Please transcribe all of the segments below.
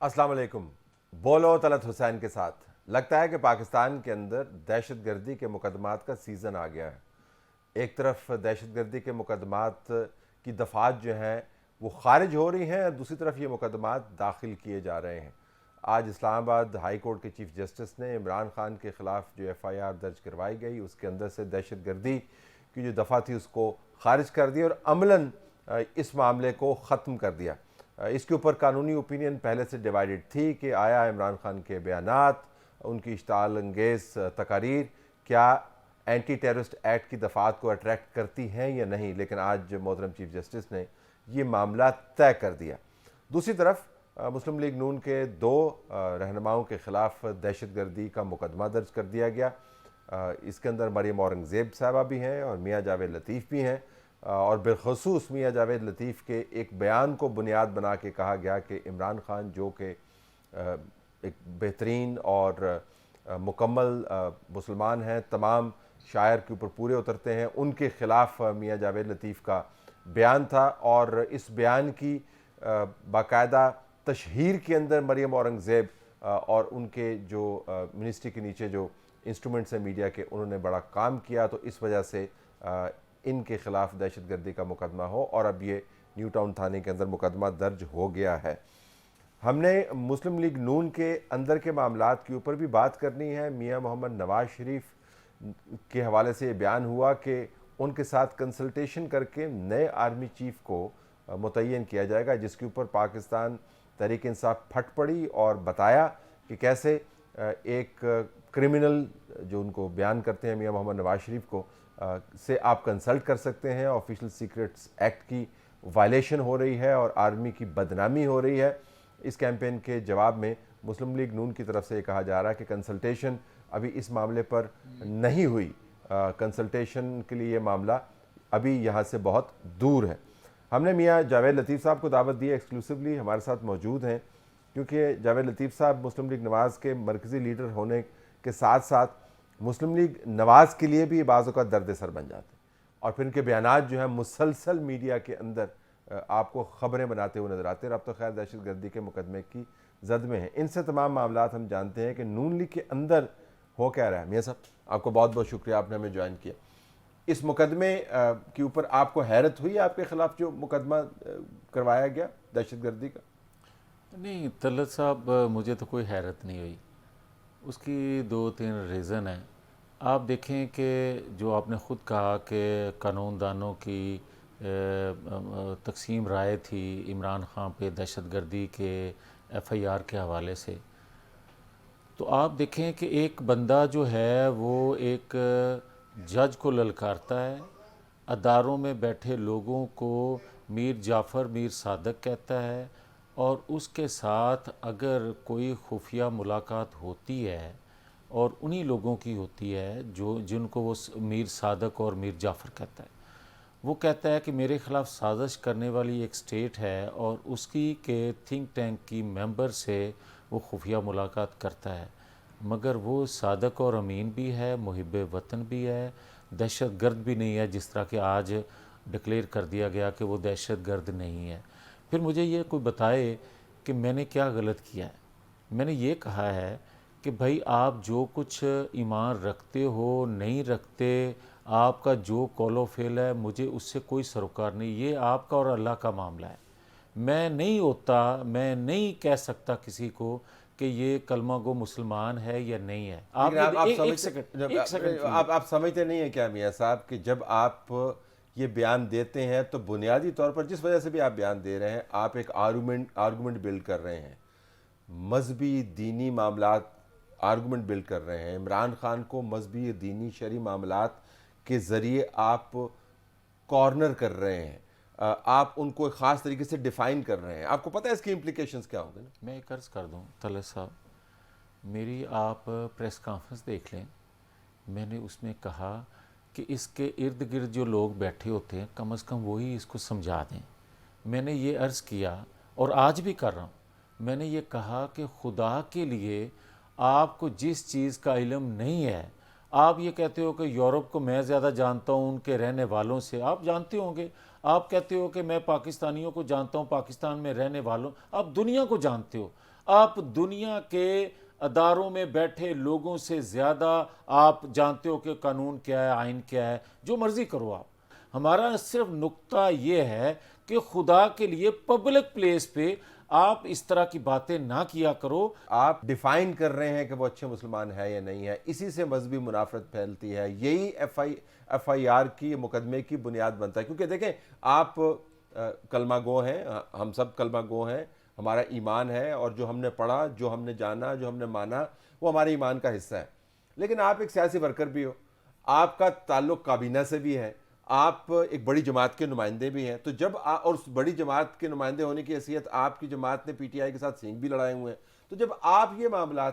अस्सलाम वालेकुम। बोलो तलत हुसैन के साथ लगता है कि पाकिस्तान के अंदर दहशत गर्दी के मुकदमात का सीज़न आ गया है। एक तरफ दहशत गर्दी के मुकदमात की दफ़ात जो हैं वो खारिज हो रही हैं और दूसरी तरफ ये मुकदमात दाखिल किए जा रहे हैं। आज इस्लामाबाद हाई कोर्ट के चीफ जस्टिस ने इमरान खान के ख़िलाफ़ जो FIR दर्ज करवाई गई उसके अंदर से दहशत गर्दी की जो दफ़ा थी उसको खारिज कर दिया और अमलन इस मामले को ख़त्म कर दिया। इसके ऊपर कानूनी ओपिनियन पहले से डिवाइडेड थी कि आया इमरान खान के बयानात, उनकी इश्ताल अंगेज़ तकारीर क्या एंटी टेररिस्ट एक्ट की दफ़ात को अट्रैक्ट करती हैं या नहीं। लेकिन आज मोहतरम चीफ जस्टिस ने ये मामला तय कर दिया। दूसरी तरफ मुस्लिम लीग नून के दो रहनुमाओं के ख़िलाफ़ दहशत गर्दी का मुकदमा दर्ज कर दिया गया। इसके अंदर मरीम औरंगज़ेब साहबा भी हैं और मियाँ जावेद लतीफ़ भी हैं। और बिलखसूस मियाँ जावेद लतीफ़ के एक बयान को बुनियाद बना के कहा गया कि इमरान खान जो कि एक बेहतरीन और मुकम्मल मुसलमान हैं, तमाम शायर के ऊपर पूरे उतरते हैं, उनके ख़िलाफ़ मियाँ जावेद लतीफ़ का बयान था। और इस बयान की बाकायदा तशहीर के अंदर मरीम औरंगज़ेब और उनके जो मिनिस्ट्री के नीचे जो इंस्ट्रूमेंट्स हैं मीडिया के, उन्होंने बड़ा काम किया। तो इस वजह से इनके ख़िलाफ़ दहशत गर्दी का मुकदमा हो और अब ये न्यू टाउन थाने के अंदर मुकदमा दर्ज हो गया है। हमने मुस्लिम लीग नून के अंदर के मामलात के ऊपर भी बात करनी है। मियाँ मोहम्मद नवाज़ शरीफ के हवाले से ये बयान हुआ कि उनके साथ कंसल्टेशन करके नए आर्मी चीफ़ को मुतय्यन किया जाएगा, जिसके ऊपर पाकिस्तान तहरीक इंसाफ फट पड़ी और बताया कि कैसे एक क्रिमिनल जो उनको बयान करते हैं मियाँ मोहम्मद नवाज़ शरीफ को से आप कंसल्ट कर सकते हैं। ऑफिशियल सीक्रेट्स एक्ट की वायलेशन हो रही है और आर्मी की बदनामी हो रही है। इस कैंपेन के जवाब में मुस्लिम लीग नून की तरफ से ये कहा जा रहा है कि कंसल्टेशन अभी इस मामले पर नहीं हुई। कंसल्टेशन के लिए ये मामला अभी यहाँ से बहुत दूर है। हमने मियाँ जावेद लतीफ़ साहब को दावत दी है, एक्सक्लूसिवली हमारे साथ मौजूद हैं, क्योंकि जावेद लतीफ़ साहब मुस्लिम लीग नवाज़ के मरकज़ी लीडर होने के साथ साथ मुस्लिम लीग नवाज़ के लिए भी बाज़ों का दर्द सर बन जाते हैं और फिर इनके बयानात जो हैं मुसलसल मीडिया के अंदर आपको ख़बरें बनाते हुए नजर आते हैं। अब तो खैर दहशत गर्दी के मुकदमे की जद में है। इनसे तमाम मामलात हम जानते हैं कि नून लीग के अंदर हो क्या रहा है। मियाँ साहब, आपको बहुत बहुत शुक्रिया, आपने हमें ज्वाइन किया। इस मुकदमे के ऊपर आपको हैरत हुई आपके ख़िलाफ़ जो मुकदमा करवाया गया दहशत गर्दी का? नहीं तलत साहब, मुझे तो कोई हैरत नहीं हुई। उसकी दो तीन रीज़न हैं। आप देखें कि जो आपने ख़ुद कहा कि कानूनदानों की तकसीम राय थी इमरान खान पे दहशत गर्दी के FIR के हवाले से, तो आप देखें कि एक बंदा जो है वो एक जज को ललकारता है, अदारों में बैठे लोगों को मीर जाफ़र मीर सादक कहता है, और उसके साथ अगर कोई खुफिया मुलाकात होती है और उन्हीं लोगों की होती है जो जिनको वो मीर सादक और मीर जाफ़र कहता है, वो कहता है कि मेरे ख़िलाफ़ साजिश करने वाली एक स्टेट है और उसकी के थिंक टैंक की मेंबर से वो खुफिया मुलाकात करता है, मगर वो सादक और अमीन भी है, मुहिब वतन भी है, दहशत गर्द भी नहीं है जिस तरह कि आज डिक्लेयर कर दिया गया कि वो दहशत गर्द नहीं है। फिर मुझे ये कोई बताए कि मैंने क्या गलत किया है। मैंने ये कहा है कि भाई आप जो कुछ ईमान रखते हो नहीं रखते, आपका जो कौलो फेल है, मुझे उससे कोई सरोकार नहीं, ये आपका और अल्लाह का मामला है। मैं नहीं होता, मैं नहीं कह सकता किसी को कि ये कलमा गो मुसलमान है या नहीं है। लेकिन आप ये आप एक सेकंड, एक सेकंड सुनिए। आप समझते नहीं हैं क्या मियाँ साहब कि जब आप ये बयान देते हैं तो बुनियादी तौर पर जिस वजह से भी आप बयान दे रहे हैं, आप एक आर्गूमेंट बिल्ड कर रहे हैं, मजहबी दीनी मामलात आर्गूमेंट बिल्ड कर रहे हैं। इमरान खान को मजहबी दीनी शरी मामलात के ज़रिए आप कॉर्नर कर रहे हैं, आप उनको एक ख़ास तरीके से डिफ़ाइन कर रहे हैं। आपको पता है इसकी इम्प्लीकेशंस क्या होंगे ना? मैं एक अर्ज़ कर दूँ तलत साहब, मेरी आप प्रेस कॉन्फ्रेंस देख लें, मैंने उसमें कहा कि इसके इर्द गिर्द जो लोग बैठे होते हैं कम से कम वही इसको समझा दें। मैंने ये अर्ज़ किया और आज भी कर रहा हूँ, मैंने ये कहा कि खुदा के लिए आपको जिस चीज़ का इल्म नहीं है आप ये कहते हो कि यूरोप को मैं ज़्यादा जानता हूँ उनके रहने वालों से, आप जानते होंगे। आप कहते हो कि मैं पाकिस्तानियों को जानता हूँ पाकिस्तान में रहने वालों, आप दुनिया को जानते हो। आप दुनिया के अदारों में बैठे लोगों से ज़्यादा आप जानते हो कि कानून क्या है, आइन क्या है, जो मर्ज़ी करो आप। हमारा सिर्फ नुक्ता ये है कि खुदा के लिए पब्लिक प्लेस पे आप इस तरह की बातें ना किया करो। आप डिफाइन कर रहे हैं कि वो अच्छे मुसलमान है या नहीं है, इसी से मजहबी मुनाफरत फैलती है, यही एफआईआर की मुकदमे की बुनियाद बनता है। क्योंकि देखें, आप कलमा गो हैं, हम सब कलमा गो हैं, हमारा ईमान है, और जो हमने पढ़ा, जो हमने जाना, जो हमने माना, वो हमारे ईमान का हिस्सा है। लेकिन आप एक सियासी वर्कर भी हो, आपका ताल्लुक काबीना से भी है, आप एक बड़ी जमात के नुमाइंदे भी हैं। तो जब और उस बड़ी जमात के नुमाइंदे होने की हैसियत आपकी जमात ने पीटीआई के साथ सींग भी लड़ाए हुए हैं, तो जब आप ये मामला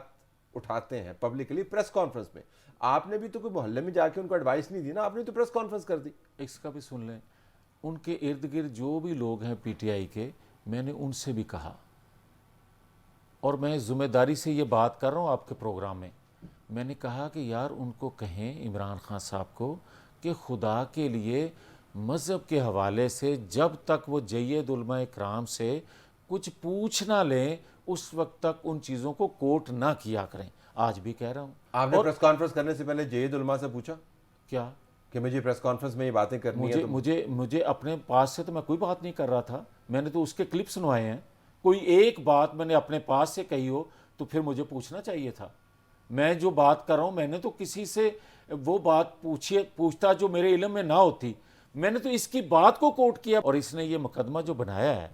उठाते हैं पब्लिकली प्रेस कॉन्फ्रेंस में, आपने भी तो कोई मोहल्ले में जाके उनको एडवाइस नहीं दी ना, आपने तो प्रेस कॉन्फ्रेंस कर दी। इसका भी सुन लें, उनके इर्द गिर्द जो भी लोग हैं पीटीआई के, मैंने उनसे भी कहा, और मैं ज़िम्मेदारी से ये बात कर रहा हूँ आपके प्रोग्राम में। मैंने कहा कि यार उनको कहें, इमरान खान साहब को, कि खुदा के लिए मज़हब के हवाले से जब तक वो जय्यद उलमा इकराम से कुछ पूछ ना लें, उस वक्त तक उन चीज़ों को कोट ना किया करें। आज भी कह रहा हूँ। आपने प्रेस कॉन्फ्रेंस करने से पहले जय्यद उलमा से पूछा क्या कि मुझे प्रेस कॉन्फ्रेंस में ये बातें करनी है? मुझे तो मुझे मुझे अपने पास से तो मैं कोई बात नहीं कर रहा था, मैंने तो उसके क्लिप सुनवाए हैं। कोई एक बात मैंने अपने पास से कही हो तो फिर मुझे पूछना चाहिए था। मैं जो बात कर रहा हूँ, मैंने तो किसी से वो बात पूछता जो मेरे इल्म में ना होती। मैंने तो इसकी बात को कोट किया, और इसने ये मुकदमा जो बनाया है,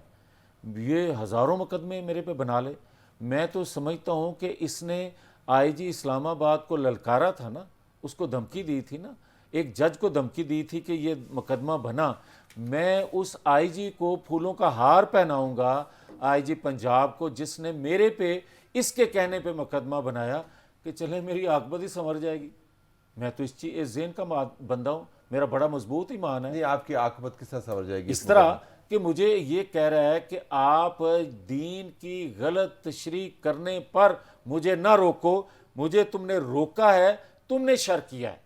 ये हज़ारों मुकदमे मेरे पे बना ले। मैं तो समझता हूँ कि इसने आईजी इस्लामाबाद को ललकारा था ना, उसको धमकी दी थी ना, एक जज को धमकी दी थी कि ये मुकदमा बना, मैं उस आईजी को फूलों का हार पहनाऊंगा, आईजी पंजाब को, जिसने मेरे पे इसके कहने पे मुकदमा बनाया, कि चले मेरी आकबत ही संवर जाएगी। मैं तो इस जेन का बंदा हूँ, मेरा बड़ा मजबूत ईमान है। नहीं, आपकी आकबत किस तरह संवर जाएगी इस तरह कि मुझे ये कह रहा है कि आप दीन की गलत तशरीह करने पर मुझे ना रोको, मुझे तुमने रोका है, तुमने शर किया है।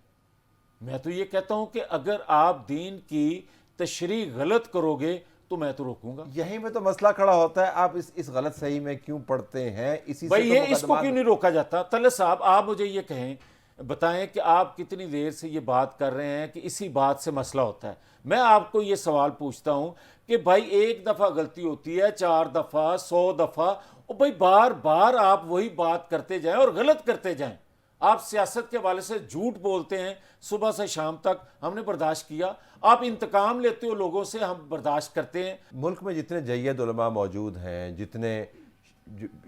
मैं तो ये कहता हूं कि अगर आप दीन की तशरीह गलत करोगे तो मैं तो रोकूंगा। यहीं में तो मसला खड़ा होता है, आप इस गलत सही में क्यों पढ़ते हैं? इसी भाई से तो ये इसको मुकदमा। क्यों नहीं रोका जाता? तलत साहब, आप मुझे ये कहें, बताएं कि आप कितनी देर से ये बात कर रहे हैं कि इसी बात से मसला होता है। मैं आपको ये सवाल पूछता हूं कि भाई एक दफ़ा गलती होती है, 4 दफ़ा, 100 दफ़ा, और भाई बार बार आप वही बात करते जाएं और गलत करते जाएं। आप सियासत के हवाले से झूठ बोलते हैं सुबह से शाम तक, हमने बर्दाश्त किया। आप इंतकाम लेते हो लोगों से, हम बर्दाश्त करते हैं। मुल्क में जितने जय्यद उलमा मौजूद हैं, जितने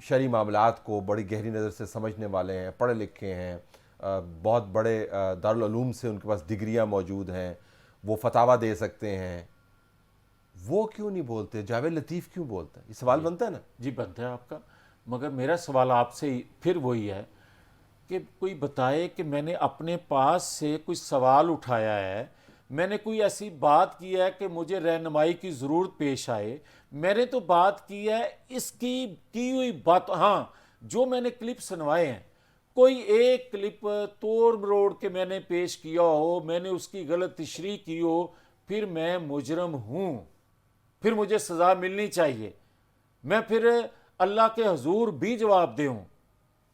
शरई मामलात को बड़ी गहरी नज़र से समझने वाले हैं, पढ़े लिखे हैं, बहुत बड़े दारुल उलूम से उनके पास डिग्रियां मौजूद हैं, वो फतावा दे सकते हैं, वो क्यों नहीं बोलते? जावेद लतीफ़ क्यों बोलता है? ये सवाल बनता है ना। जी बनता है आपका, मगर मेरा सवाल आपसे फिर वही है कि कोई बताए कि मैंने अपने पास से कोई सवाल उठाया है, मैंने कोई ऐसी बात की है कि मुझे रहनुमाई की ज़रूरत पेश आए। मैंने तो बात की है इसकी की हुई बात। हाँ, जो मैंने क्लिप सुनवाए हैं, कोई एक क्लिप तोड़ मरोड़ के मैंने पेश किया हो, मैंने उसकी गलत तशरीह की हो, फिर मैं मुजरम हूँ, फिर मुझे सज़ा मिलनी चाहिए। मैं फिर अल्लाह के हजूर भी जवाब दूँ,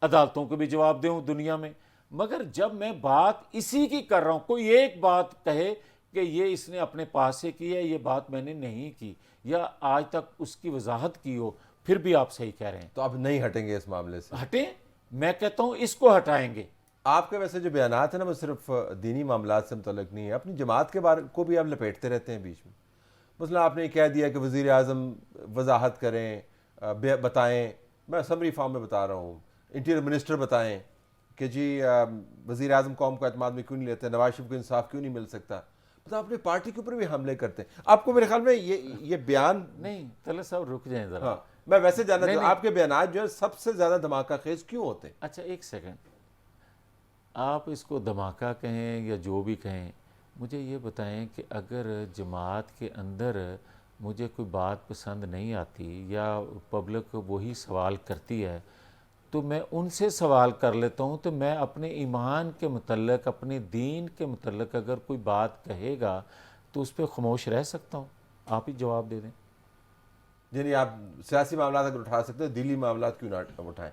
अदालतों को भी जवाब दूँ दुनिया में। मगर जब मैं बात इसी की कर रहा हूँ, कोई एक बात कहे कि ये इसने अपने पास से की है, ये बात मैंने नहीं की, या आज तक उसकी वजाहत की हो, फिर भी आप सही कह रहे हैं। तो आप नहीं हटेंगे इस मामले से? हटें, मैं कहता हूँ इसको हटाएंगे। आपके वैसे जो बयानात है ना, वो सिर्फ दीनी मामलात से मुतल्लिक नहीं है, अपनी जमात के बारे को भी आप लपेटते रहते हैं बीच में। मतलब आपने कह दिया कि वज़ीर आज़म वजाहत करें, बताएं, मैं समरी फॉर्म में बता रहा हूँ, इंटीरियर मिनिस्टर बताएं कि जी वज़ीर आज़म कौम को एतमाद में क्यों नहीं लेते, नवाज शरीफ को इंसाफ क्यों नहीं मिल सकता। मतलब अपनी पार्टी के ऊपर भी हमले करते हैं। आपको मेरे ख्याल में ये बयान नहीं तलत साहब रुक जाएं जरा। हाँ, मैं वैसे जानना नहीं, चाहूँ आपके बयान जो है सबसे ज़्यादा धमाका खेज क्यों होते हैं? अच्छा एक सेकंड, आप इसको धमाका कहें या जो भी कहें, मुझे ये बताएं कि अगर जमात के अंदर मुझे कोई बात पसंद नहीं आती या पब्लिक वही सवाल करती है, तो मैं उनसे सवाल कर लेता हूँ। तो मैं अपने ईमान के मुतल्लिक़, अपने दीन के मुतल्लिक़ अगर कोई बात कहेगा तो उस पर खामोश रह सकता हूँ। आप ही जवाब दे दें। यानी आप सियासी मामला अगर उठा सकते हैं, दिली मामला क्यों ना उठाएं?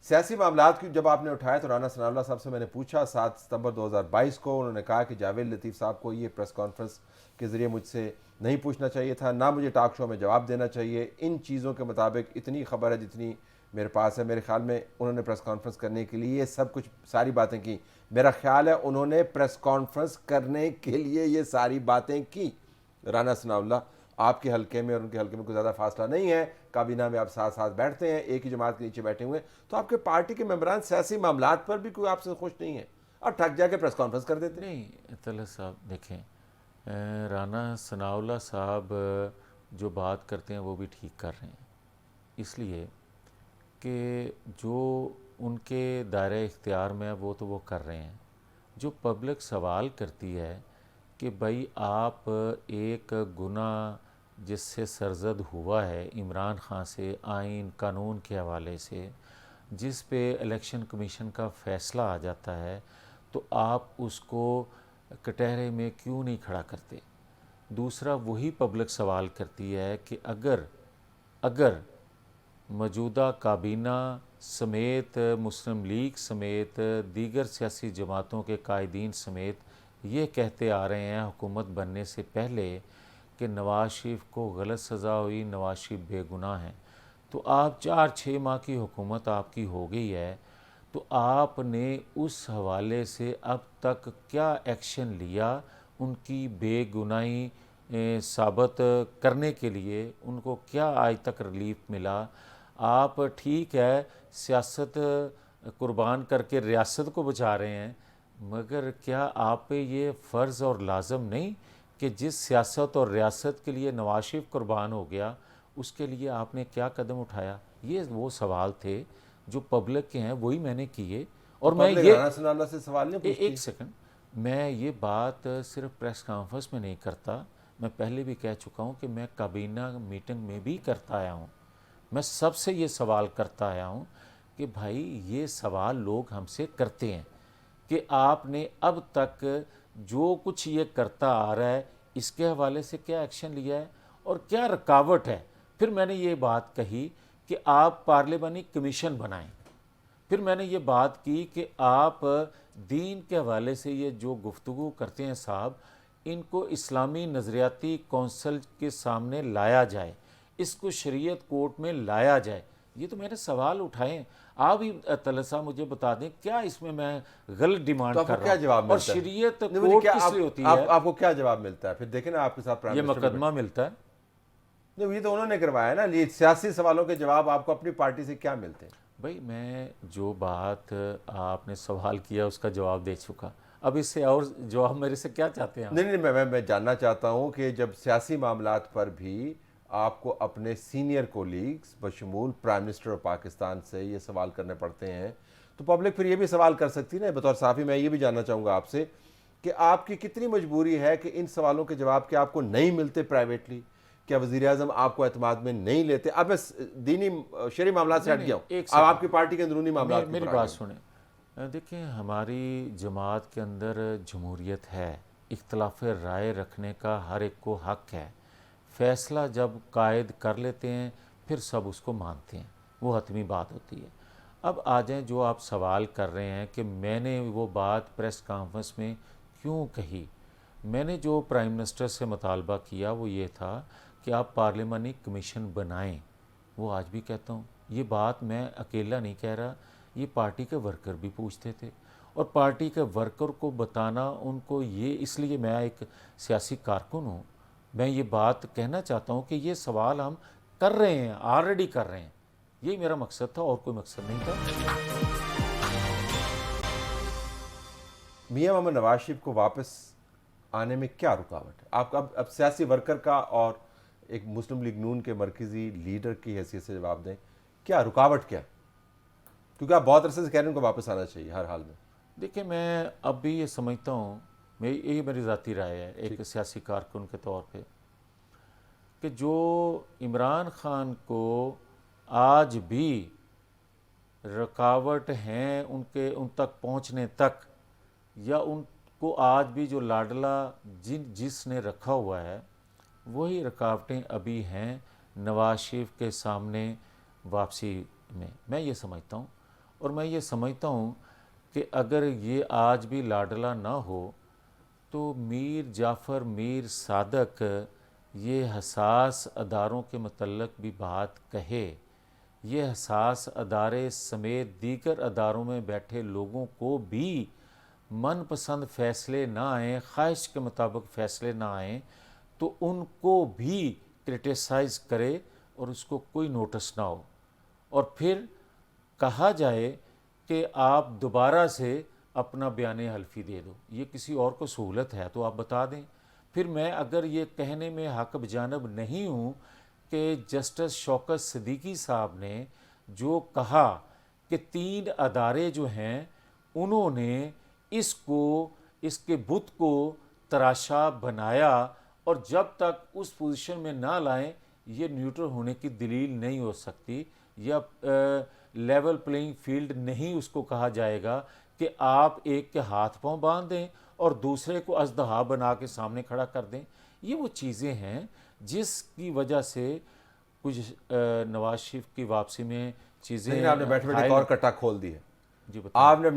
सियासी मामला की जब आपने उठाया तो राना सनाउल्लाह साहब से मैंने पूछा 7 सितंबर 2022 को, उन्होंने कहा कि जावेद लतीफ़ साहब को ये प्रेस कॉन्फ्रेंस के ज़रिए मुझसे नहीं पूछना चाहिए था, ना मुझे टॉक शो में जवाब देना चाहिए। इन चीज़ों के मुताबिक इतनी खबर है जितनी मेरे पास है। मेरे ख्याल में उन्होंने प्रेस कॉन्फ्रेंस करने के लिए ये सब कुछ सारी बातें की। मेरा ख्याल है उन्होंने प्रेस कॉन्फ्रेंस करने के लिए ये सारी बातें की। राना सनाउल्लाह, आपके हल्के में और उनके हल्के में कोई ज़्यादा फासला नहीं है, काबीना में आप साथ साथ बैठते हैं, एक ही जमात के नीचे बैठे हुए हैं, तो आपके पार्टी के मेंबरान सियासी मामलात पर भी कोई आपसे खुश नहीं है और ठग जाके प्रेस कॉन्फ्रेंस कर देते हैं। नहीं तलत साहब देखें, राना सनाउल्लाह साहब जो बात करते हैं वो भी ठीक कर रहे हैं, इसलिए कि जो उनके दायरे इख्तियार में है वो तो वो कर रहे हैं। जो पब्लिक सवाल करती है कि भाई आप एक गुनाह जिससे सरजद हुआ है इमरान खान से आइन कानून के हवाले से, जिस पे इलेक्शन कमीशन का फ़ैसला आ जाता है, तो आप उसको कटहरे में क्यों नहीं खड़ा करते। दूसरा वही पब्लिक सवाल करती है कि अगर मौजूदा काबीना समेत मुस्लिम लीग समेत दीगर सियासी जमातों के कायदीन समेत ये कहते आ रहे हैं हुकूमत बनने से पहले कि नवाज़ शरीफ को गलत सज़ा हुई, नवाज़ शरीफ बेगुनाह हैं, तो आप 4-6 माह की हुकूमत आपकी हो गई है, तो आपने उस हवाले से अब तक क्या एक्शन लिया उनकी बेगुनाही साबित करने के लिए? उनको क्या आज तक रिलीफ मिला? आप ठीक है सियासत कुर्बान करके रियासत को बचा रहे हैं, मगर क्या आप पे ये फ़र्ज़ और लाजम नहीं कि जिस सियासत और रियासत के लिए नवाज शरीफ कुर्बान हो गया उसके लिए आपने क्या कदम उठाया? ये वो सवाल थे जो पब्लिक के हैं, वही मैंने किए। और मैं ये राना सनाउल्लाह से सवाल नहीं पूछती? एक सेकंड, मैं ये बात सिर्फ प्रेस कॉन्फ्रेंस में नहीं करता, मैं पहले भी कह चुका हूँ कि मैं काबीना मीटिंग में भी करता आया हूँ। मैं सबसे ये सवाल करता आया हूँ कि भाई ये सवाल लोग हमसे करते हैं कि आपने अब तक जो कुछ ये करता आ रहा है इसके हवाले से क्या एक्शन लिया है और क्या रुकावट है। फिर मैंने ये बात कही कि आप पार्लियामानी कमीशन बनाएं। फिर मैंने ये बात की कि आप दीन के हवाले से ये जो गुफ्तगू करते हैं साहब, इनको इस्लामी नज़रियाती कौंसल के सामने लाया जाए, इसको शरीयत कोर्ट में लाया जाए। ये तो मैंने सवाल उठाए। आप ही तलत साहब मुझे बता दें क्या इसमें मैं गलत डिमांड तो कर क्या रहा जवाब हूँ? और मिलता है? शरीयत नहीं, मुझे कोर्ट क्या किस लिए होती है? आपको क्या जवाब मिलता है? फिर देखें ना आपके साथ प्राइम ये मिनिस्टर मुकदमा मिलता है। नहीं, ये तो उन्होंने करवाया ना। ये सियासी सवालों के जवाब आपको अपनी पार्टी से क्या मिलते हैं? भाई मैं जो बात आपने सवाल किया उसका जवाब दे चुका, अब इससे और जवाब मेरे से क्या चाहते हैं आप? नहीं नहीं, मैं जानना चाहता हूं कि जब सियासी मामलात पर भी आपको अपने सीनियर कोलीग्स बशमूल प्राइम मिनिस्टर ऑफ पाकिस्तान से ये सवाल करने पड़ते हैं, तो पब्लिक फिर ये भी सवाल कर सकती है ना। बतौर साफ़ी मैं ये भी जानना चाहूँगा आपसे कि आपकी कितनी मजबूरी है कि इन सवालों के जवाब के आपको नहीं मिलते प्राइवेटली? क्या वज़ीर आज़म आपको एतमाद में नहीं लेते? अब मैं दीनी शरी मामला से हट गया हूँ, एक अब आपकी पार्टी के अंदरूनी मामला मेरी बात सुने। देखिए हमारी जमात के अंदर जमहूरियत है, इख्तलाफ राय रखने का हर एक को हक है। फ़ैसला जब कायद कर लेते हैं फिर सब उसको मानते हैं, वो हतमी बात होती है। अब आ जाएँ जो आप सवाल कर रहे हैं कि मैंने वो बात प्रेस कॉन्फ्रेंस में क्यों कही। मैंने जो प्राइम मिनिस्टर से मुतालबा किया वो ये था कि आप पार्लियामानी कमीशन बनाएं। वो आज भी कहता हूँ, ये बात मैं अकेला नहीं कह रहा, ये पार्टी के वर्कर भी पूछते थे। और पार्टी के वर्कर को बताना उनको, ये इसलिए मैं एक सियासी कारकुन हूँ, मैं ये बात कहना चाहता हूँ कि ये सवाल हम कर रहे हैं, ऑलरेडी कर रहे हैं। यही मेरा मकसद था और कोई मकसद नहीं था। मियां मोहम्मद नवाज शरीफ को वापस आने में क्या रुकावट है? आप अब सियासी वर्कर का और एक मुस्लिम लीग नून के मरकजी लीडर की हैसियत से जवाब दें, क्या रुकावट क्या? क्योंकि आप बहुत अरसे से कह रहे हैं उनको वापस आना चाहिए हर हाल में। देखिए मैं अब भी ये समझता हूँ, यही मेरी ज़ाती राय है एक सियासी कारकुन के तौर पे, कि जो इमरान खान को आज भी रुकावट हैं उन तक पहुंचने तक, या उनको आज भी जो लाडला जिसने रखा हुआ है वही रुकावटें अभी हैं नवाज शरीफ के सामने वापसी में, मैं ये समझता हूँ। और मैं ये समझता हूँ कि अगर ये आज भी लाडला ना हो तो मीर जाफ़र मीर सादक ये हसास अदारों के मतलब भी बात कहे, ये हसास अदारे समेत दीगर अदारों में बैठे लोगों को भी मनपसंद फ़ैसले ना आएँ, ख्वाहिश के मुताबिक फ़ैसले ना आएँ, तो उनको भी क्रिटिसाइज़ करे और उसको कोई नोटिस ना हो, और फिर कहा जाए कि आप दोबारा से अपना बयान हल्फी दे दो। ये किसी और को सहूलत है तो आप बता दें। फिर मैं अगर ये कहने में हक बजानब नहीं हूँ कि जस्टिस शौकत सिद्दीकी साहब ने जो कहा कि 3 अदारे जो हैं उन्होंने इसके बुत को तराशा बनाया, और जब तक उस पोजीशन में ना लाएं ये न्यूट्रल होने की दलील नहीं हो सकती, या लेवल प्लेइंग फील्ड नहीं उसको कहा जाएगा कि आप एक के हाथ पांव बांध दें और दूसरे को अजदहा बना के सामने खड़ा कर दें। ये वो चीज़ें हैं जिसकी वजह से कुछ नवाज शरीफ की वापसी में चीज़ें, लेकिन आपने बैठे बैठे एक और कट्टा खोल दी है जी बताइए। आपने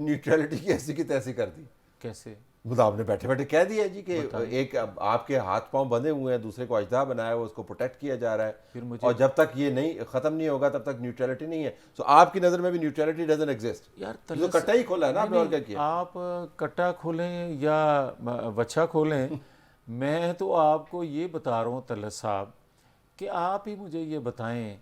न्यूट्रलिटी की ऐसी की तैसी कर दी। कैसे? मतलब आपने बैठे बैठे कह दिया जी कि एक आपके हाथ पांव बंधे हुए हैं, दूसरे को अजदा बनाया हुआ, उसको प्रोटेक्ट किया जा रहा है, फिर मुझे और जब तक ये नहीं खत्म नहीं होगा तब तक न्यूट्रलिटी नहीं है। सो आपकी नज़र में भी न्यूट्रलिटी डजंट एग्जिस्ट यार, तो कट्टा ही खोला है ना आपने, और क्या किया? आप कट्टा खोलें या वच्छा खोलें मैं तो आपको ये बता रहा हूँ तलत साहब कि आप ही मुझे ये बताएं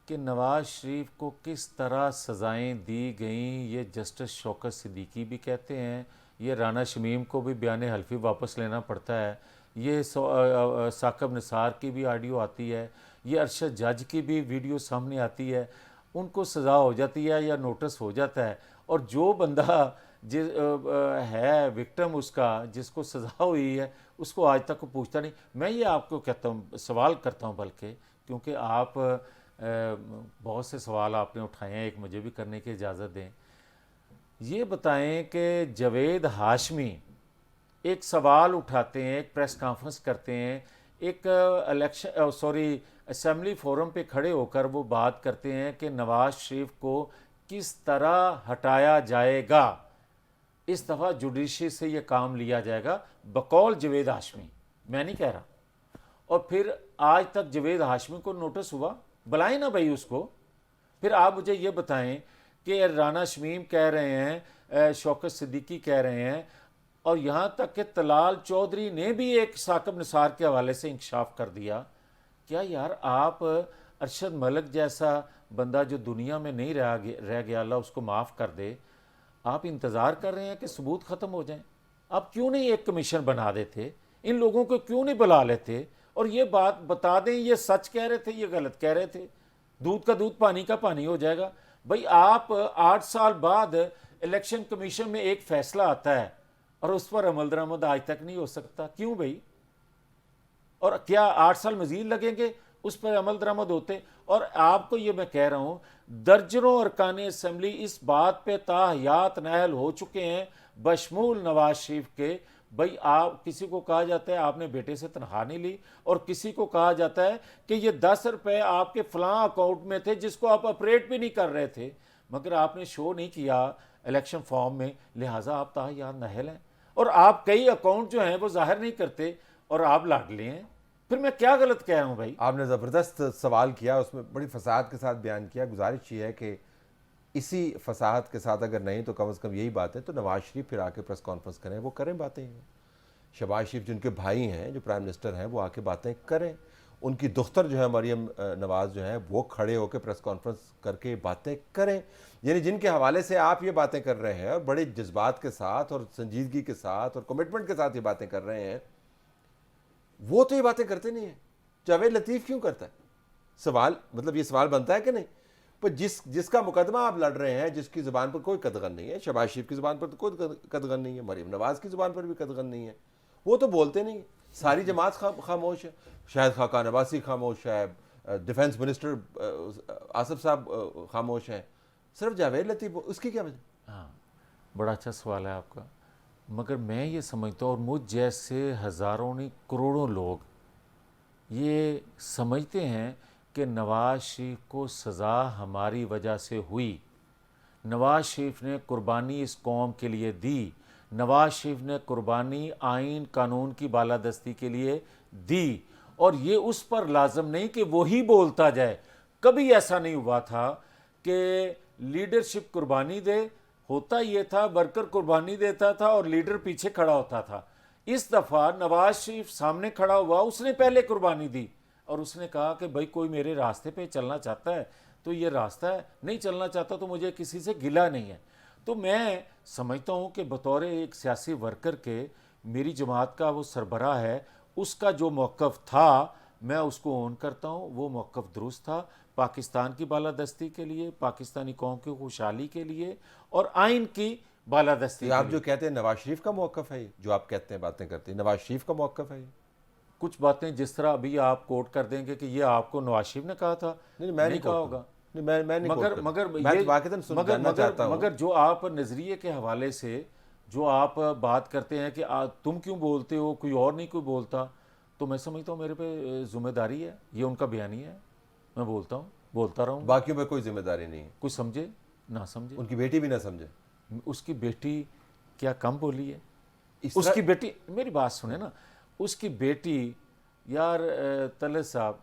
कि नवाज शरीफ को किस तरह सज़ाएं दी गईं। ये जस्टिस शौकत सिद्दीकी भी कहते हैं, ये राना शमीम को भी बयान हल्फी वापस लेना पड़ता है, ये साकब निसार की भी ऑडियो आती है, ये अरशद जज की भी वीडियो सामने आती है, उनको सज़ा हो जाती है या नोटिस हो जाता है, और जो बंदा है विक्टिम उसका, जिसको सज़ा हुई है, उसको आज तक पूछता नहीं। मैं ये आपको कहता हूँ, सवाल करता हूँ, बल्कि क्योंकि आप बहुत से सवाल आपने उठाए हैं, एक मुझे भी करने की इजाज़त दें। ये बताएं कि जावेद हाशमी एक सवाल उठाते हैं, एक प्रेस कॉन्फ्रेंस करते हैं, एक असेंबली फोरम पे खड़े होकर वो बात करते हैं कि नवाज शरीफ को किस तरह हटाया जाएगा, इस दफ़ा जुडिशरी से ये काम लिया जाएगा, बकौल जावेद हाशमी, मैं नहीं कह रहा। और फिर आज तक जावेद हाशमी को नोटिस हुआ? बुलाएं ना भाई उसको। फिर आप मुझे ये बताएं कि राना शमीम कह रहे हैं, शौकत सिद्दीकी कह रहे हैं, और यहाँ तक कि तलाल चौधरी ने भी एक साकब निसार के हवाले से इंकशाफ कर दिया। क्या यार, आप अरशद मलिक जैसा बंदा जो दुनिया में नहीं रह गया, अल्लाह उसको माफ़ कर दे, आप इंतज़ार कर रहे हैं कि सबूत ख़त्म हो जाएं? आप क्यों नहीं एक कमीशन बना देते? इन लोगों को क्यों नहीं बुला लेते और ये बात बता दें ये सच कह रहे थे, ये गलत कह रहे थे, दूध का दूध पानी का पानी हो जाएगा। भाई, आप 8 साल बाद इलेक्शन कमीशन में एक फैसला आता है और उस पर अमल दरामद आज तक नहीं हो सकता, क्यों भाई? और क्या 8 साल मजीद लगेंगे उस पर अमल दरामद होते? और आपको ये मैं कह रहा हूँ, दर्जनों अरकान असम्बली इस बात पे ताहयात नायल हो चुके हैं, बशमूल नवाज शरीफ के। भाई, आप किसी को कहा जाता है आपने बेटे से तनख्वाह नहीं ली, और किसी को कहा जाता है कि ये 10 रुपये आपके फलां अकाउंट में थे जिसको आप ऑपरेट भी नहीं कर रहे थे, मगर आपने शो नहीं किया इलेक्शन फॉर्म में, लिहाजा आप ताहयात नायल हैं। और आप कई अकाउंट जो हैं वो जाहिर नहीं करते और आप लाडले हैं। फिर मैं क्या गलत कह रहा हूँ भाई? आपने ज़बरदस्त सवाल किया, उसमें बड़ी फसाद के साथ बयान किया। गुजारिश ये है कि इसी फसाद के साथ अगर नहीं तो कम से कम यही बात है तो नवाज शरीफ फिर आके प्रेस कॉन्फ्रेंस करें, वो करें बातें। शहबाज शरीफ जिनके भाई हैं, जो प्राइम मिनिस्टर हैं, वो आके बातें करें। उनकी दुख्तर जो है मरियम नवाज जो है, वो खड़े होकर प्रेस कॉन्फ्रेंस करके बातें करें। यानी जिनके हवाले से आप ये बातें कर रहे हैं और बड़े जज्बात के साथ और संजीदगी के साथ और कमिटमेंट के साथ ये बातें कर रहे हैं, वो तो ये बातें करते नहीं है। जावेद लतीफ़ क्यों करता है? सवाल मतलब ये सवाल बनता है कि नहीं? पर जिसका मुकदमा आप लड़ रहे हैं, जिसकी ज़ुबान पर कोई कदगन नहीं है, शहबाज शरीफ की ज़ुबान पर तो कोई कदगन नहीं है, मरियम नवाज़ की ज़ुबान पर भी कदगन नहीं है, वो तो बोलते नहीं। सारी जमात खामोश है, शायद खाकान अब्बासी खामोश है, डिफेंस मिनिस्टर आसिफ साहब खामोश हैं, सिर्फ जावेद लतीफ़, उसकी क्या वजह? हाँ, बड़ा अच्छा सवाल है आपका। मगर मैं ये समझता हूँ, और मुझ जैसे हज़ारों नहीं करोड़ों लोग ये समझते हैं कि नवाज़ शरीफ को सज़ा हमारी वजह से हुई। नवाज़ शरीफ ने कुर्बानी इस कौम के लिए दी, नवाज़ शरीफ ने कुर्बानी आइन कानून की बालादस्ती के लिए दी, और ये उस पर लाजम नहीं कि वही बोलता जाए। कभी ऐसा नहीं हुआ था कि लीडरशिप कुर्बानी दे, होता ये था वर्कर कुर्बानी देता था और लीडर पीछे खड़ा होता था। इस दफ़ा नवाज शरीफ सामने खड़ा हुआ, उसने पहले कुर्बानी दी और उसने कहा कि भाई कोई मेरे रास्ते पे चलना चाहता है तो ये रास्ता है, नहीं चलना चाहता तो मुझे किसी से गिला नहीं है। तो मैं समझता हूँ कि बतौर एक सियासी वर्कर के, मेरी जमात का वो सरबराह है, उसका जो मौक़िफ़ था मैं उसको ओन करता हूँ। वो मौक़िफ़ दुरुस्त था, पाकिस्तान की बालादस्ती के लिए, पाकिस्तानी कौम की खुशहाली के लिए और आइन की बालादस्ती तो के आप लिए। जो कहते हैं नवाज शरीफ का मौक़िफ़ है ये, जो आप कहते हैं बातें करते हैं, नवाज शरीफ का मौक़िफ़ है ये? कुछ बातें जिस तरह अभी आप कोट कर देंगे कि ये आपको नवाज शरीफ ने कहा था, नहीं, मैं नहीं कहा कोट होगा। करूँ। नहीं, मैं नहीं कोट मगर करूँ। मगर मैं ये तो वाक़ईतन मगर जानना चाहता मगर हूँ। मगर जो आप नज़रिए के हवाले से जो आप बात करते हैं कि तुम क्यों बोलते हो, कोई और नहीं कोई बोलता, तो मैं समझता हूँ मेरे पे जिम्मेदारी है, ये उनका बयानिया है, मैं बोलता हूँ, बोलता रहूँगा। बाकियों पे कोई जिम्मेदारी नहीं है, कुछ समझे ना समझे। उनकी बेटी भी ना समझे। उसकी बेटी क्या कम बोली है? इस उसकी तरह बेटी, मेरी बात सुने ना, उसकी बेटी, यार तले साहब,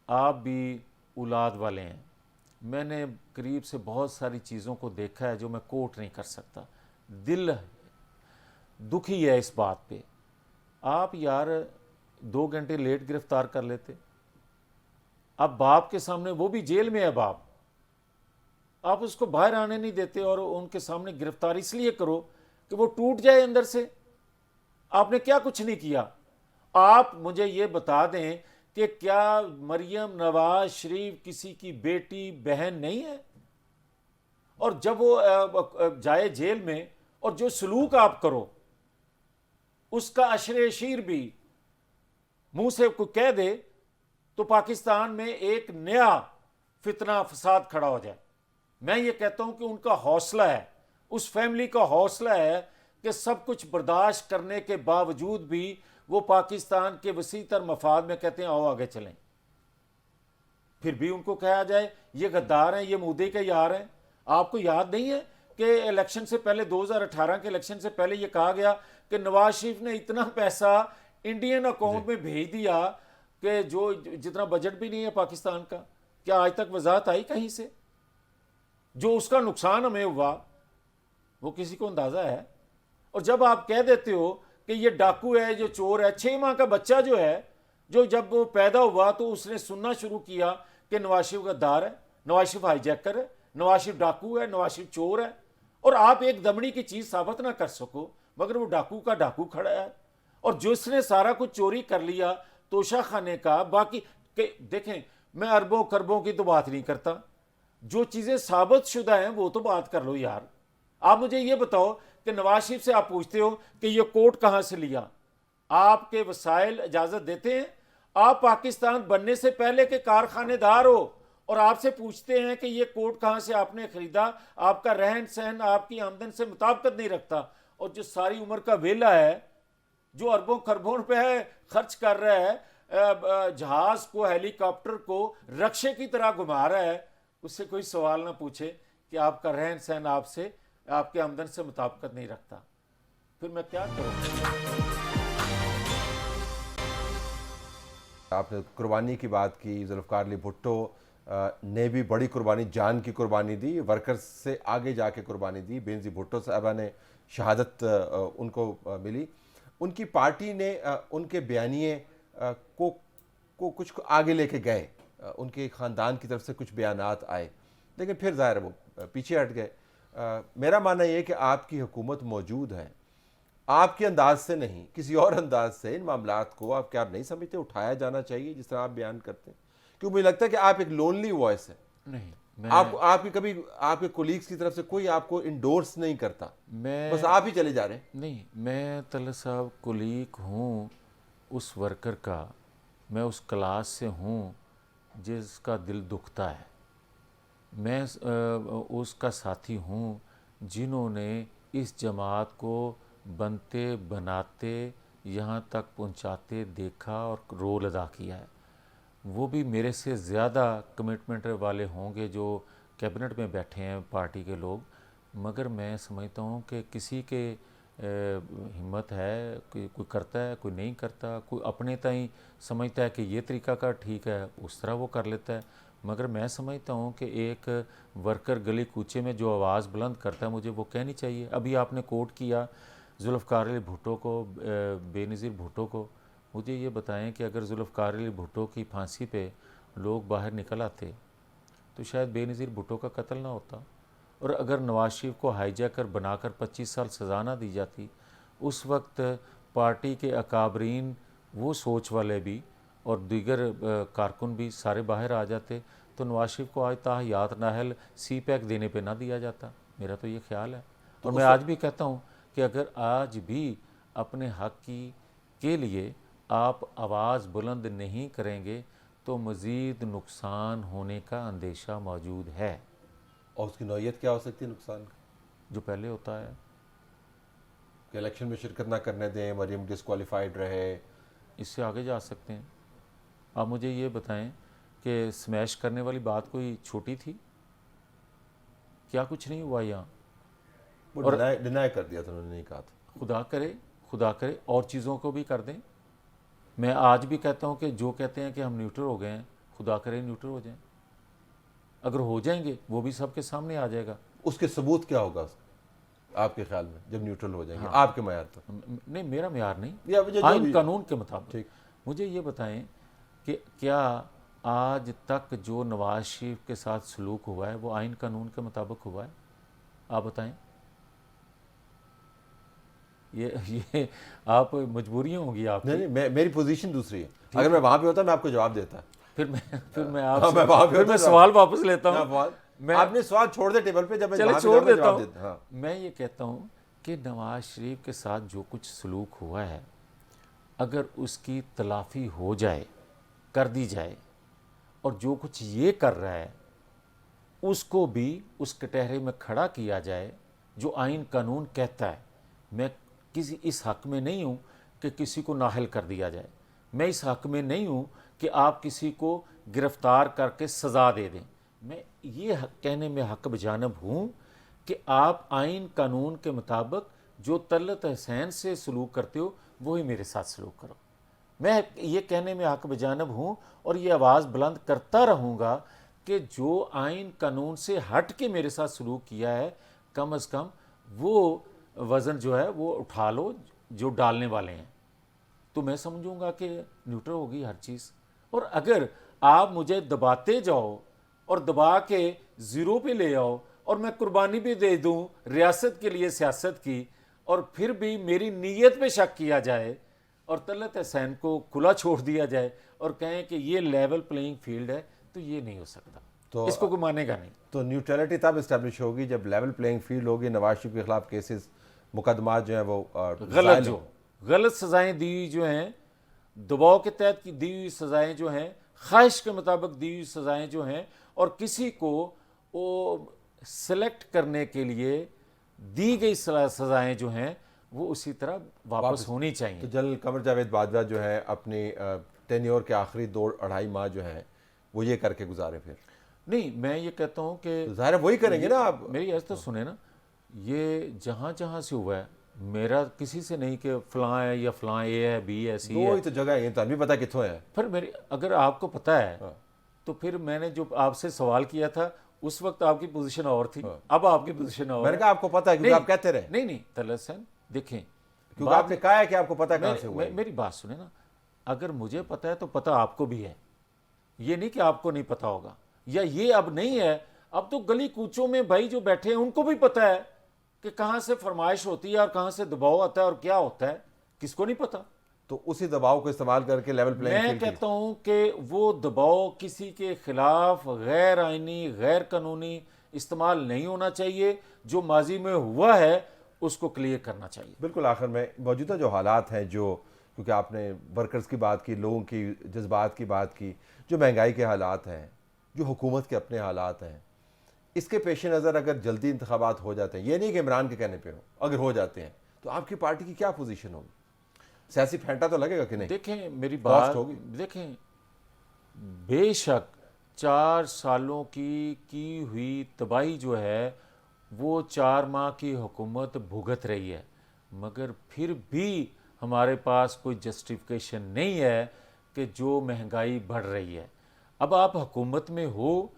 आप भी औलाद वाले हैं। मैंने करीब से बहुत सारी चीज़ों को देखा है जो मैं कोट नहीं कर सकता। दिल दुखी है इस बात पे। आप यार 2 घंटे लेट गिरफ्तार कर लेते। अब बाप के सामने, वो भी जेल में है बाप, आप उसको बाहर आने नहीं देते और उनके सामने गिरफ्तार इसलिए करो कि वो टूट जाए अंदर से। आपने क्या कुछ नहीं किया। आप मुझे ये बता दें कि क्या मरियम नवाज शरीफ किसी की बेटी बहन नहीं है? और जब वो जाए जेल में और जो सलूक आप करो उसका अशरे शीर भी मुंह से कोई कह दे तो पाकिस्तान में एक नया फितना फसाद खड़ा हो जाए। मैं ये कहता हूं कि उनका हौसला है, उस फैमिली का हौसला है कि सब कुछ बर्दाश्त करने के बावजूद भी वो पाकिस्तान के वसीतर मफाद में कहते हैं आओ आगे चलें। फिर भी उनको कहा जाए ये गद्दार हैं, ये मोदी के यार हैं। आपको याद नहीं है कि इलेक्शन से पहले, 2018 के इलेक्शन से पहले ये कहा गया कि नवाज शरीफ ने इतना पैसा इंडियन अकाउंट में भेज दिया कि जो जितना बजट भी नहीं है पाकिस्तान का। क्या आज तक वजाहत आई कहीं से? जो उसका नुकसान हमें हुआ वो किसी को अंदाजा है? और जब आप कह देते हो कि ये डाकू है, जो चोर है, 6 माह का बच्चा जो है, जो जब वो पैदा हुआ तो उसने सुनना शुरू किया कि नवाज शरीफ गद्दार है, नवाज शरीफ हाईजैकर है, नवाज शरीफ डाकू है, नवाज शरीफ चोर है, और आप एक दमड़ी की चीज साबित ना कर सको मगर वो डाकू का डाकू खड़ा है। और जिसने सारा कुछ चोरी कर लिया तोशा खाने का, बाकी देखें, मैं अरबों खरबों की तो बात नहीं करता, जो चीजें साबित शुदा हैं वो तो बात कर लो यार। आप मुझे ये बताओ कि नवाज शरीफ से आप पूछते हो कि ये कोट कहां से लिया? आपके वसाइल इजाजत देते हैं? आप पाकिस्तान बनने से पहले के कारखानेदार हो और आपसे पूछते हैं कि ये कोट कहां से आपने खरीदा? आपका रहन सहन आपकी आमदन से मुताबिकत नहीं रखता। और जो सारी उम्र का वेला है, जो अरबों खरबों रुपए खर्च कर रहा है, जहाज को, हेलीकॉप्टर को रक्षे की तरह घुमा रहा है, उससे कोई सवाल ना पूछे कि आपका रहन सहन आपसे, आपके आमदन से मुताबिकत नहीं रखता, फिर मैं क्या करूं? आपने कुर्बानी की बात की, जुल्फ़िकार अली भुट्टो ने भी बड़ी कुर्बानी, जान की कुर्बानी दी, वर्कर्स से आगे जाके कुर्बानी दी। बेनज़ीर भुट्टो साहबा ने शहादत उनको मिली। उनकी पार्टी ने उनके बयानिए को कुछ आगे लेके गए, उनके ख़ानदान की तरफ से कुछ बयानात आए, लेकिन फिर ज़ाहिर वो पीछे हट गए। मेरा मानना ये है कि आपकी हुकूमत मौजूद है, आपके अंदाज से नहीं, किसी और अंदाज से इन मामलात को आप क्या नहीं समझते उठाया जाना चाहिए जिस तरह आप बयान करते हैं? क्योंकि मुझे लगता है कि आप एक लोनली वॉइस है। नहीं, आपकी कभी आपके कोलीग्स की तरफ से कोई आपको इंडोर्स नहीं करता, बस आप ही चले जा रहे हैं। नहीं, मैं तलत साहब कोलीग हूँ उस वर्कर का, मैं उस क्लास से हूँ जिसका दिल दुखता है। मैं उसका साथी हूँ जिन्होंने इस जमात को बनते बनाते यहाँ तक पहुँचाते देखा और रोल अदा किया है। वो भी मेरे से ज़्यादा कमिटमेंट वाले होंगे जो कैबिनेट में बैठे हैं पार्टी के लोग, मगर मैं समझता हूँ कि किसी के हिम्मत है, कोई करता है, कोई नहीं करता, कोई अपने ताई समझता है कि ये तरीका का ठीक है, उस तरह वो कर लेता है। मगर मैं समझता हूँ कि एक वर्कर गली कूचे में जो आवाज़ बुलंद करता है मुझे वो कहनी चाहिए। अभी आपने कोट किया जुल्फ़िकार अली भुट्टो को, बेनज़ीर भुट्टो को। मुझे ये बताएं कि अगर जुल्फ़िकार अली भुट्टो की फांसी पे लोग बाहर निकल आते तो शायद बेनज़ीर भुट्टो का कत्ल ना होता, और अगर नवाज शरीफ को हाईजैकर बनाकर 25 साल सज़ा ना दी जाती, उस वक्त पार्टी के अकाबरीन, वो सोच वाले भी और दीगर कारकुन भी सारे बाहर आ जाते, तो नवाज शरीफ को आज ताहयात नाहल सी पैक देने पे ना दिया जाता। मेरा तो ये ख्याल है। और मैं आज भी कहता हूँ कि अगर आज भी अपने हक के लिए आप आवाज़ बुलंद नहीं करेंगे तो मज़ीद नुकसान होने का अंदेशा मौजूद है। और उसकी नौयत क्या हो सकती है नुकसान का? जो पहले होता है कि इलेक्शन में शिरकत ना करने दें, मरीम डिसक्वालीफाइड रहे, इससे आगे जा सकते हैं। आप मुझे ये बताएं कि स्मैश करने वाली बात कोई छोटी थी? क्या कुछ नहीं हुआ यहाँ? वो और डिनाई कर दिया था, उन्होंने नहीं कहा था। खुदा करे और चीज़ों को भी कर दें। मैं आज भी कहता हूँ कि जो कहते हैं कि हम न्यूट्रल हो गए हैं, खुदा करे न्यूट्रल हो जाएं। अगर हो जाएंगे वो भी सबके सामने आ जाएगा। उसके सबूत क्या होगा आपके ख्याल में जब न्यूट्रल हो जाएंगे? हाँ। आपके मयार पर? नहीं, मेरा म्यार नहीं, या मुझे जो आइन भी- कानून के मुताबिक। ठीक। मुझे ये बताएं कि क्या आज तक जो नवाज शरीफ के साथ सलूक हुआ है वो आइन कानून के मुताबिक हुआ है? आप बताएं। ये आप मजबूरियाँ होंगी आपकी। नहीं, मेरी पोजीशन दूसरी है। अगर मैं वहां पे होता मैं आपको जवाब देता। फिर मैं हाँ, मैं वहां पे फिर होता मैं तो- सवाल वापस लेता हूँ। आपने सवाल छोड़ दे टेबल पे, जब मैं चले वहां पे छोड़ जाऊंगा देता जवाब हूँ। देता। हाँ। मैं ये कहता हूँ कि नवाज शरीफ के साथ जो कुछ सलूक हुआ है, अगर उसकी तलाफ़ी हो जाए, कर दी जाए, और जो कुछ ये कर रहा है उसको भी उस कटहरे में खड़ा किया जाए जो आइन कानून कहता है। मैं किसी इस हक़ में नहीं हूँ कि किसी को नाहल कर दिया जाए। मैं इस हक़ में नहीं हूँ कि आप किसी को गिरफ़्तार करके सज़ा दे दें। मैं ये कहने में हक़ बजानब हूँ कि आप आइन कानून के मुताबिक जो तलत हुसैन से सलूक करते हो वही मेरे साथ सलूक करो। मैं ये कहने में हक़ बजानब हूँ और ये आवाज़ बुलंद करता रहूँगा कि जो आइन कानून से हट के मेरे साथ सलूक किया है, कम अज़ कम वो वज़न जो है वो उठा लो जो डालने वाले हैं। तो मैं समझूंगा कि न्यूट्रल होगी हर चीज़। और अगर आप मुझे दबाते जाओ और दबा के ज़ीरो पे ले आओ और मैं कुर्बानी भी दे दूं रियासत के लिए, सियासत की, और फिर भी मेरी नीयत पे शक किया जाए और तलत हुसैन को खुला छोड़ दिया जाए और कहें कि ये लेवल प्लेइंग फील्ड है, तो ये नहीं हो सकता। तो इसको कोई मानेगा नहीं। तो न्यूट्रलिटी तब इस्टेब्लिश होगी जब लेवल प्लेइंग फील्ड होगी, नवाज शरीफ के खिलाफ केसेस, मुकदमात जो हैं वो गलत सज़ाएं दी हुई जो हैं, दबाव के तहत की दी हुई सज़ाएं जो हैं, ख्वाहिश के मुताबिक दी हुई सज़ाएं जो हैं, और किसी को वो सेलेक्ट करने के लिए दी गई सज़ाएं जो हैं वो उसी तरह वापस होनी चाहिए। तो जनरल कमर जावेद बाजवा जो है अपनी टेन्योर के आखिरी 2-2.5 माह जो है वो ये करके गुजारे। फिर नहीं, मैं ये कहता हूँ कि तो ज़ाहिर है वही करेंगे ना आप। मेरी ऐसे तो सुने ना, ये जहाँ जहाँ से हुआ है, मेरा किसी से नहीं कि फलां है या फलां ए है, बी है, सी दो है। ही तो जगह है, तो भी पता कितों है। फिर मेरी अगर आपको पता है तो फिर मैंने जो आपसे सवाल किया था उस वक्त आपकी पोजीशन और थी, अब आपकी पोजीशन और मैंने है। कहा आपको पता है क्योंकि आप कहते रहे। नहीं, तलत हुसैन देखें, क्योंकि आपने कहा है कि आपको पता है कहाँ से हुआ है। मेरी बात सुने ना, अगर मुझे पता है तो पता आपको भी है। ये नहीं कि आपको नहीं पता होगा, या ये अब नहीं है। अब तो गली कूचों में भाई जो बैठे हैं उनको भी पता है कि कहाँ से फरमाइश होती है और कहाँ से दबाव आता है और क्या होता है, किसको नहीं पता। तो उसी दबाव को इस्तेमाल करके लेवल प्लेइंग मैं कहता हूं कि वो दबाव किसी के खिलाफ गैर आइनी, गैर कानूनी इस्तेमाल नहीं होना चाहिए। जो माजी में हुआ है उसको क्लियर करना चाहिए। बिल्कुल। आखिर में मौजूदा जो हालात हैं, जो क्योंकि आपने वर्कर्स की बात की, लोगों की जज्बात की बात की, जो महंगाई के हालात हैं, जो हुकूमत के अपने हालात हैं, इसके पेश नज़र अगर जल्दी इंतखाबात हो जाते हैं, ये नहीं कि इमरान के कहने पे हो, अगर हो जाते हैं तो आपकी पार्टी की क्या पोजीशन होगी? सियासी फेंटा तो लगेगा कि नहीं? देखें मेरी कॉस्ट बात होगी। देखें, बेशक 4 सालों की हुई तबाही जो है वो 4 माह की हुकूमत भुगत रही है, मगर फिर भी हमारे पास कोई जस्टिफिकेशन नहीं है कि जो महंगाई बढ़ रही है। अब आप हुकूमत में हो,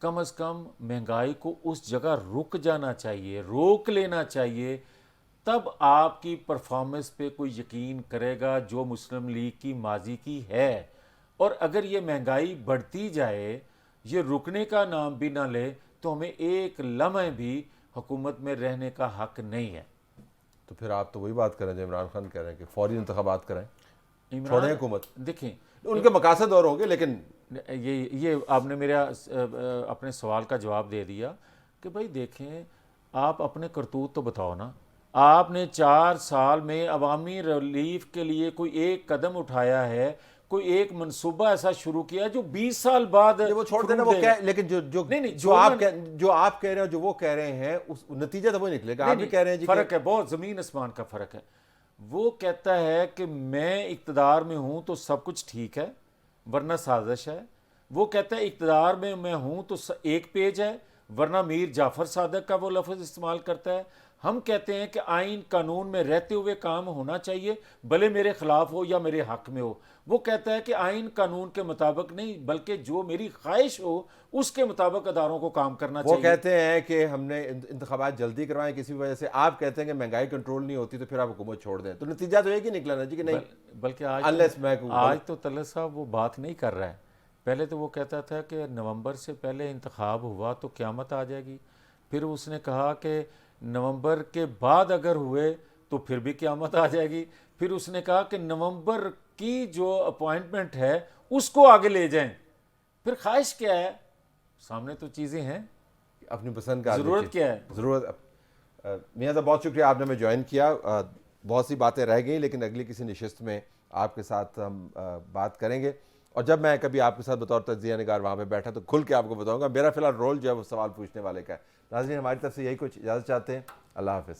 कम से कम महंगाई को उस जगह रुक जाना चाहिए, रोक लेना चाहिए, तब आपकी परफॉर्मेंस पे कोई यकीन करेगा जो मुस्लिम लीग की माजी की है। और अगर ये महंगाई बढ़ती जाए, ये रुकने का नाम भी ना ले, तो हमें एक लम्हे भी हुकूमत में रहने का हक नहीं है। तो फिर आप तो वही बात करें जो इमरान खान कह रहे हैं कि फौरी इंतखाबात करें, छोड़ें इमरान हुकूमत। देखें, उनके मकासद और होंगे, लेकिन ये आपने मेरा अपने सवाल का जवाब दे दिया कि भाई देखें, आप अपने करतूत तो बताओ ना। आपने 4 साल में अवामी रिलीफ के लिए कोई एक कदम उठाया है, कोई एक मंसूबा ऐसा शुरू किया जो 20 साल बाद ये वो छोड़ देना, वो देगा? कह, लेकिन जो नहीं, जो आप कह रहे हो, जो वो कह रहे हैं, उस नतीजा तो वो निकलेगा। आप भी कह रहे हैं जी फर्क है, बहुत ज़मीन आसमान का फर्क है। वो कहता है कि मैं इक़्तिदार में हूं तो सब कुछ ठीक है, वरना साजिश है। वो कहता है इक़्तिदार में मैं हूं तो एक पेज है, वरना मीर जाफ़र सादक का वो लफ्ज़ इस्तेमाल करता है। हम कहते हैं कि आइन कानून में रहते हुए काम होना चाहिए, भले मेरे खिलाफ हो या मेरे हक में हो। वो कहता है कि आइन कानून के मुताबिक नहीं, बल्कि जो मेरी ख्वाहिश हो उसके मुताबिक अदारों को काम करना वो चाहिए। कहते हैं कि हमने इंतखाबात जल्दी करवाएं किसी वजह से। आप कहते हैं कि महंगाई कंट्रोल नहीं होती तो फिर आप हुकूमत छोड़ दें। तो नतीजा तो एक ही निकला ना जी कि नहीं, बल्कि आज तो तलत साहब वो बात नहीं कर रहा है। पहले तो वो कहता था कि नवंबर से पहले इंतखाब हुआ तो क़यामत आ जाएगी। फिर उसने कहा कि नवंबर के बाद अगर हुए तो फिर भी क़यामत आ जाएगी। फिर उसने कहा कि नवंबर की जो अपॉइंटमेंट है उसको आगे ले जाएं। फिर ख्वाहिश क्या है? सामने तो चीज़ें हैं, अपनी पसंद का ज़रूरत क्या है? ज़रूरत। मियां साहब बहुत शुक्रिया, आपने हमें ज्वाइन किया। बहुत सी बातें रह गई, लेकिन अगली किसी नशिस्त में आपके साथ हम बात करेंगे। और जब मैं कभी आपके साथ बतौर तज्ज़िया निगार वहाँ पे बैठा तो खुल के आपको बताऊंगा। मेरा फिलहाल रोल जो है वो सवाल पूछने वाले का है। नाज़रीन, हमारी तरफ से यही कुछ इजाज़त चाहते हैं। अल्लाह हाफ़िज़।